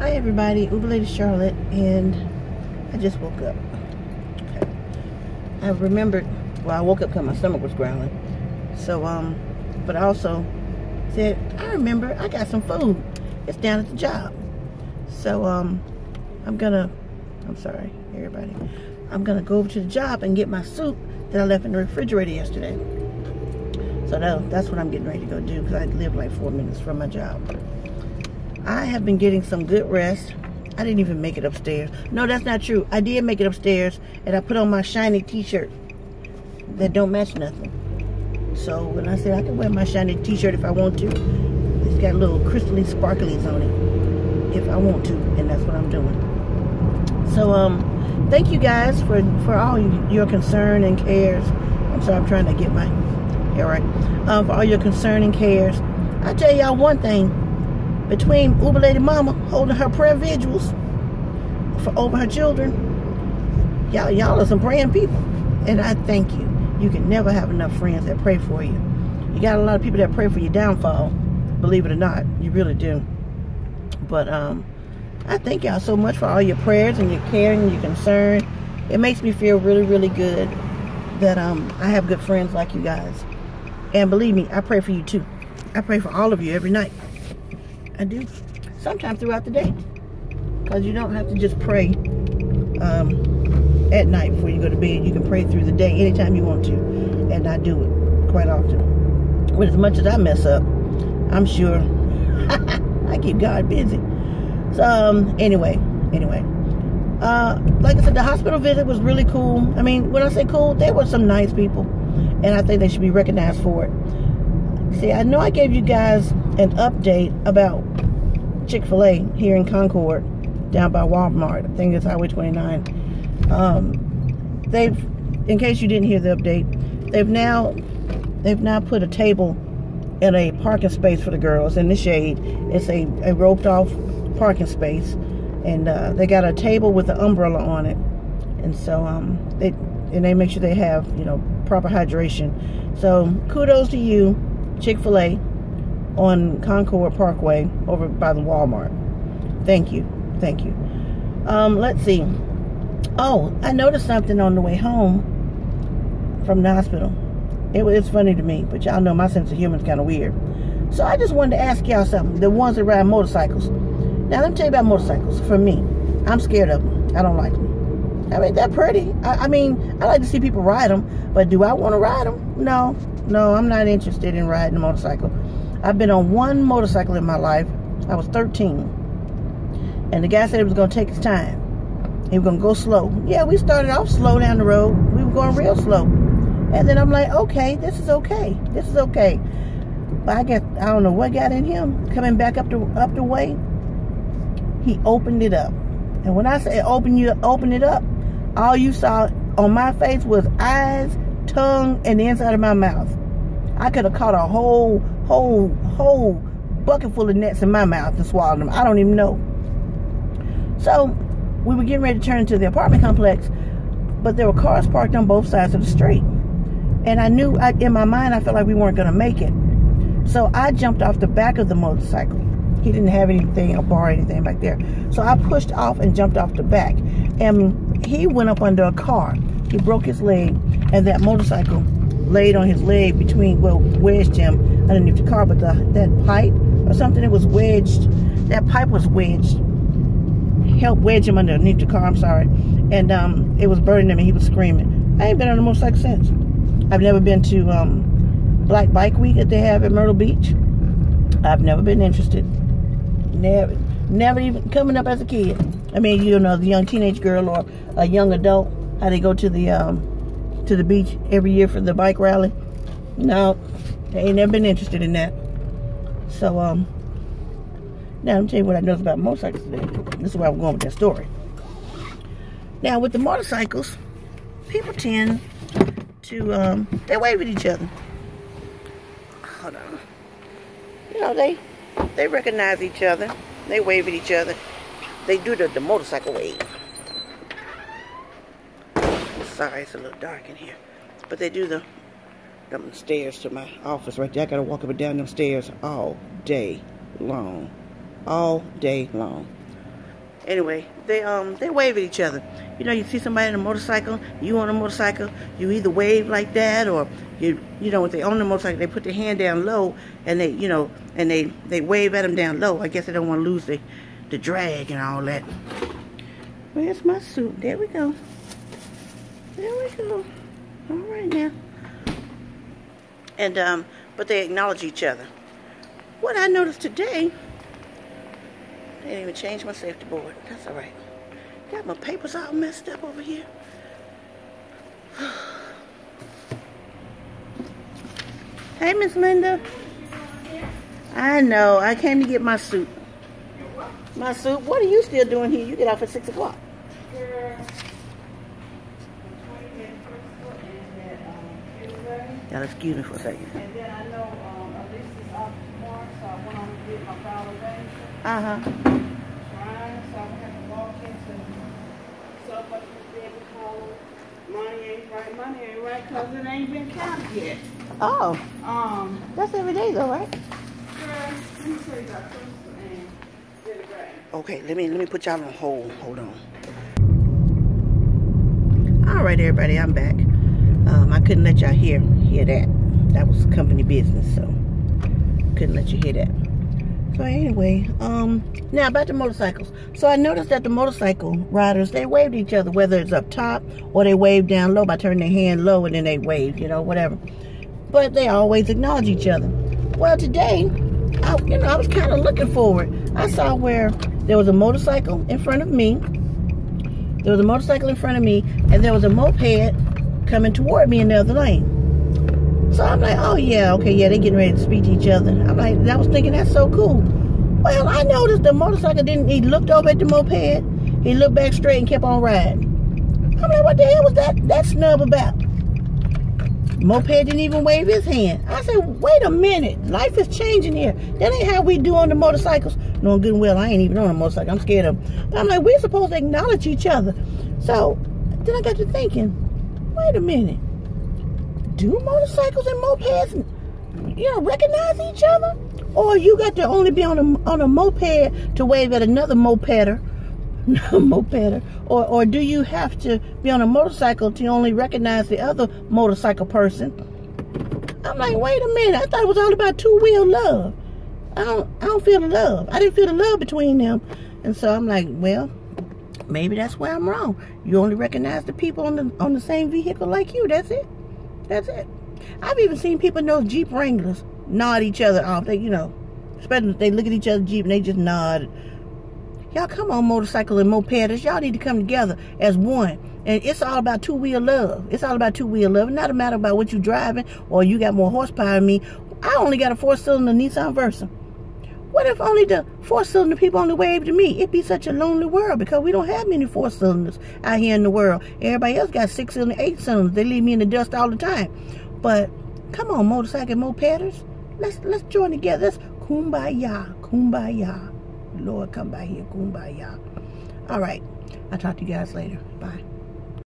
Hi everybody, Uber Lady Charlotte, and I just woke up. Okay. I remembered, well, I woke up because my stomach was growling. So, but I also said, I remember I got some food. It's down at the job. So, I'm sorry, everybody. I'm gonna go over to the job and get my soup that I left in the refrigerator yesterday. So that's what I'm getting ready to go do, because I live like 4 minutes from my job. I have been getting some good rest. I didn't even make it upstairs. No, that's not true. I did make it upstairs, and I put on my shiny t-shirt that don't match nothing. So when I said I can wear my shiny t-shirt if I want to, it's got little crystally sparklies on it if I want to, and that's what I'm doing. So thank you guys for all your concern and cares. I'm sorry, I'm trying to get my hair right. For all your concern and cares. I tell y'all one thing. Between Uber Lady Mama holding her prayer vigils over her children, y'all are some praying people, and I thank you. You can never have enough friends that pray for you. You got a lot of people that pray for your downfall, believe it or not, you really do. But I thank y'all so much for all your prayers and your care and your concern. It makes me feel really, really good that I have good friends like you guys. And believe me, I pray for you too. I pray for all of you every night. I do. Sometimes throughout the day. Because you don't have to just pray at night before you go to bed. You can pray through the day anytime you want to. And I do it quite often. But as much as I mess up, I'm sure I keep God busy. So anyway. Like I said, the hospital visit was really cool. I mean, when I say cool, they were some nice people. And I think they should be recognized for it. See, I know I gave you guys an update about Chick-fil-A here in Concord, down by Walmart. I think it's Highway 29. In case you didn't hear the update, they've now put a table in a parking space for the girls in the shade. It's a roped off parking space, and they got a table with an umbrella on it, and so they make sure they have proper hydration. So kudos to you, Chick-fil-A on Concord Parkway over by the Walmart. Thank you. Let's see. Oh, I noticed something on the way home from the hospital. It's funny to me, but y'all know my sense of humor is kind of weird. So I just wanted to ask y'all something. The ones that ride motorcycles. Now let me tell you about motorcycles. For me, I'm scared of them. I don't like them. I mean, they're pretty. I mean, I like to see people ride them, but do I want to ride them? No, I'm not interested in riding a motorcycle. I've been on one motorcycle in my life. I was 13. And the guy said it was going to take his time. He was going to go slow. Yeah, we started off slow down the road. We were going real slow. And then I'm like, okay, this is okay. But I don't know what got in him. Coming back up the way, he opened it up. And when I say open it up, all you saw on my face was eyes, tongue, and the inside of my mouth. I could have caught a whole bucket full of nets in my mouth and swallowed them. I don't even know. So we were getting ready to turn into the apartment complex, but there were cars parked on both sides of the street. And I knew, in my mind, I felt like we weren't going to make it. So I jumped off the back of the motorcycle. He didn't have anything, a bar or anything back there. So I pushed off and jumped off the back. And he went up under a car. He broke his leg, and that motorcycle laid on his leg wedged him underneath the car. But that pipe or something, it was wedged. That pipe was wedged. Helped wedge him underneath the car, I'm sorry. And it was burning him, and he was screaming. I ain't been on a motorcycle since. I've never been to Black Bike Week that they have at Myrtle Beach. I've never been interested. Never even coming up as a kid. I mean, the young teenage girl or a young adult, how they go to the beach every year for the bike rally. No, I ain't never been interested in that. So, now let me tell you what I know about motorcycles today. This is where I'm going with that story. Now, with the motorcycles, people tend to, they wave at each other. Hold on. They recognize each other. They wave at each other. They do the motorcycle wave. Sorry, it's a little dark in here. But they do them stairs to my office right there. I got to walk up and down them stairs all day long. All day long. Anyway, they wave at each other. You know, you see somebody on a motorcycle, you on a motorcycle, you either wave like that, or you know, if they own the motorcycle, they put their hand down low, and they, you know, and they wave at them down low. I guess they don't want to lose the drag and all that. Where's my suit? There we go. There we go. All right now. And but they acknowledge each other. What I noticed today, they didn't even change my safety board. That's all right. Got my papers all messed up over here. Hey, Miss Linda. I know. I came to get my suit. My suit. What are you still doing here? You get off at 6 o'clock. Yeah, excuse me for a second. And then I know Alicia's off tomorrow, so I went on to get my validation. Uh-huh. Trying, so I'm going to have to walk into so much of the call. Money ain't right, because it ain't been counted yet. Oh. That's every day though, right? Girl, let me show you that first and get it right. Okay, let me put y'all on hold. Hold on. All right, everybody, I'm back. I couldn't let y'all hear that. That was company business, so couldn't let you hear that. So anyway, now about the motorcycles. So I noticed that the motorcycle riders, they wave to each other, whether it's up top or they wave down low by turning their hand low and then they wave, you know, whatever. But they always acknowledge each other. Well, today, I was kind of looking forward. I saw where there was a motorcycle in front of me. There was a motorcycle in front of me, and there was a moped coming toward me in the other lane. So I'm like, oh yeah, okay, yeah, they getting ready to speak to each other. I'm like, I was thinking that's so cool. Well, I noticed the motorcycle he looked over at the moped, he looked back straight and kept on riding. I'm like, what the hell was that snub about? Moped didn't even wave his hand. I said, wait a minute, life is changing here. That ain't how we do on the motorcycles. Knowing good and well, I ain't even on a motorcycle, I'm scared of them. But I'm like, we're supposed to acknowledge each other. So then I got to thinking, wait a minute. Do motorcycles and mopeds, recognize each other? Or you got to only be on a moped to wave at another mopeder? Or do you have to be on a motorcycle to only recognize the other motorcycle person? I'm like, wait a minute. I thought it was all about two-wheel love. I don't feel the love. I didn't feel the love between them. And so I'm like, well, maybe that's where I'm wrong. You only recognize the people on the same vehicle like you. That's it. That's it. I've even seen people in those Jeep Wranglers nod each other off. They, especially if they look at each other's Jeep and they just nod. Y'all come on, motorcycle and mopeders. Y'all need to come together as one. And it's all about two-wheel love. It's all about two-wheel love. It's not a matter about what you're driving or you got more horsepower than me. I only got a 4-cylinder Nissan Versa. What if only the 4-cylinder people only wave to me? It'd be such a lonely world because we don't have many 4-cylinders out here in the world. Everybody else got 6-cylinder, 8-cylinders. They leave me in the dust all the time. But come on, motorcycle mopeders. Let's join together. Let's kumbaya, kumbaya. Lord, come by here, kumbaya. All right. I'll talk to you guys later. Bye.